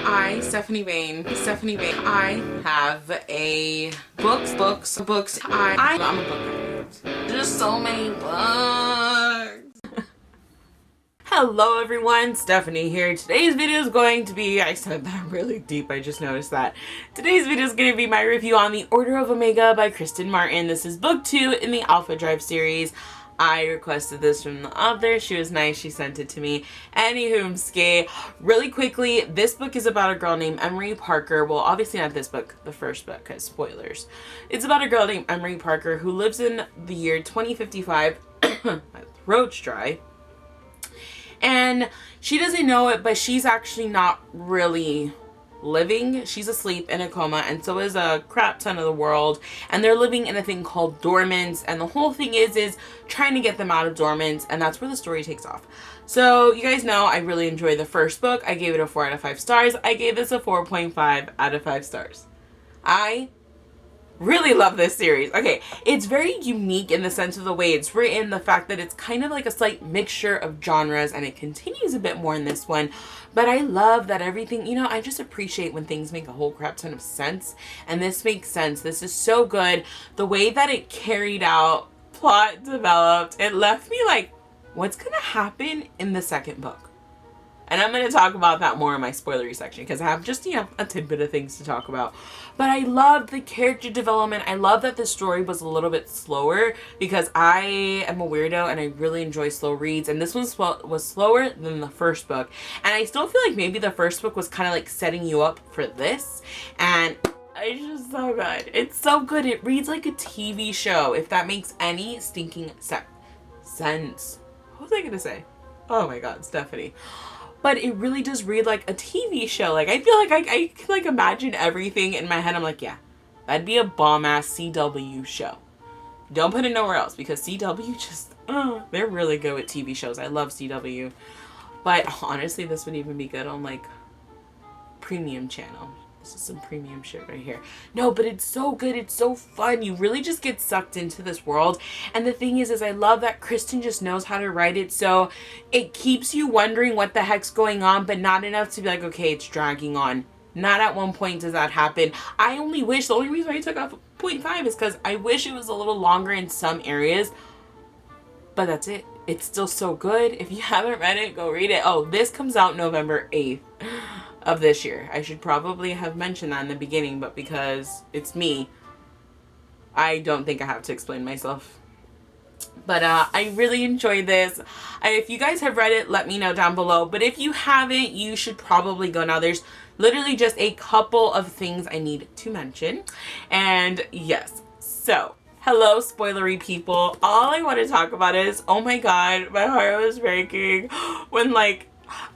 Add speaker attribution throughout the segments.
Speaker 1: Stephanie Bain, I have a books. I'm a book. There's so many books. Hello everyone, Stephanie here. Today's video is going to be, I said that really deep, I just noticed that. Today's video is going to be my review on The Order of Omega by Kristen Martin. This is book 2 in the Alpha Drive series. I requested this from the author. She was nice. She sent it to me. Anywhoomski, really quickly, this book is about a girl named Emery Parker. Well, obviously not this book, the first book, because spoilers. It's about a girl named Emery Parker who lives in the year 2055. My throat's dry. And she doesn't know it, but she's actually not really living. She's asleep in a coma, and so is a crap ton of the world, and they're living in a thing called dormants, and the whole thing is trying to get them out of dormants, and that's where the story takes off. So you guys know I really enjoyed the first book. I gave it a 4 out of 5 stars. I gave this a 4.5 out of 5 stars. I really love this series. Okay, it's very unique in the sense of the way it's written, the fact that it's kind of like a slight mixture of genres, and it continues a bit more in this one. But I love that everything, you know, I just appreciate when things make a whole crap ton of sense, and this makes sense. This is so good. The way that it carried out, plot developed, it left me like, what's gonna happen in the second book? And I'm going to talk about that more in my spoilery section because I have just, you know, a tidbit of things to talk about. But I love the character development. I love that the story was a little bit slower because I am a weirdo and I really enjoy slow reads. And this one was slower than the first book. And I still feel like maybe the first book was kind of like setting you up for this. And it's just so good. It's so good. It reads like a TV show, if that makes any stinking sense. What was I going to say? Oh my God, Stephanie. But it really does read like a TV show. Like, I feel like I can like imagine everything in my head. I'm like, yeah, that'd be a bomb-ass CW show. Don't put it nowhere else because CW just, they're really good with TV shows. I love CW. But honestly, this would even be good on like premium channel. This is some premium shit right here. No, but it's so good. It's so fun. You really just get sucked into this world. And the thing is I love that Kristen just knows how to write it. So it keeps you wondering what the heck's going on, but not enough to be like, okay, it's dragging on. Not at one point does that happen. I only wish, the only reason I took off 0.5 is because I wish it was a little longer in some areas. But that's it. It's still so good. If you haven't read it, go read it. Oh, this comes out November 8th. Of this year. I should probably have mentioned that in the beginning, but because it's me, I don't think I have to explain myself. But I really enjoyed this. If you guys have read it, let me know down below. But if you haven't, you should probably go now. There's literally just a couple of things I need to mention. And yes, so hello spoilery people. All I want to talk about is, oh my God, my heart was breaking when like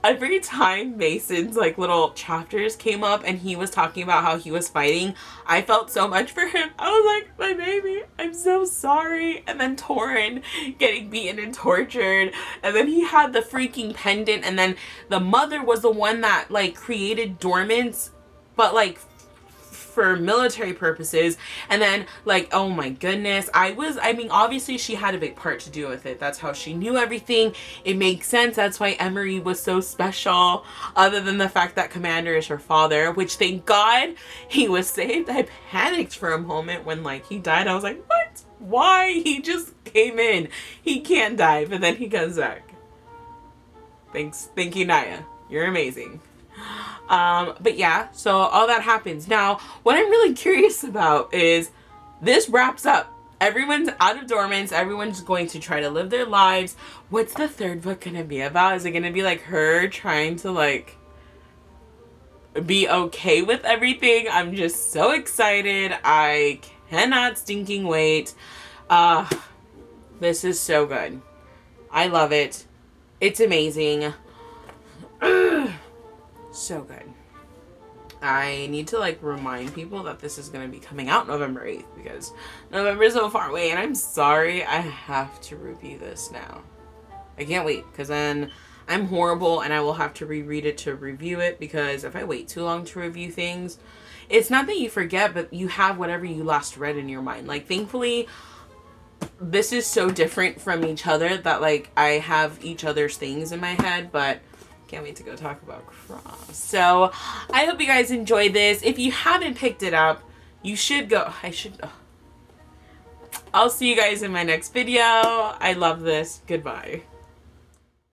Speaker 1: every time Mason's like little chapters came up and he was talking about how he was fighting, I felt so much for him. I was like, my baby, I'm so sorry. And then Torrin getting beaten and tortured, and then he had the freaking pendant, and then the mother was the one that like created dormants, but like for military purposes. And then like, oh my goodness, I mean obviously she had a big part to do with it. That's how she knew everything. It makes sense. That's why Emery was so special, other than the fact that Commander is her father, which thank God he was saved. I panicked for a moment when like he died. I was like, what? Why? He just came in. He can't die, but then he comes back. Thank you, Naya. You're amazing. But yeah, so all that happens. Now, what I'm really curious about is this wraps up. Everyone's out of dormants. Everyone's going to try to live their lives. What's the third book going to be about? Is it going to be like her trying to like be okay with everything? I'm just so excited. I cannot stinking wait. This is so good. I love it. It's amazing. So good. I need to like remind people that this is going to be coming out November 8th because November is so far away, and I'm sorry I have to review this now. I can't wait because then I'm horrible and I will have to reread it to review it, because if I wait too long to review things, it's not that you forget, but you have whatever you last read in your mind. Like, thankfully, this is so different from each other that like I have each other's things in my head, but Can't wait to go talk about Cross. So I hope you guys enjoyed this. If you haven't picked it up, you should go. I'll see you guys in my next video. I love this. Goodbye.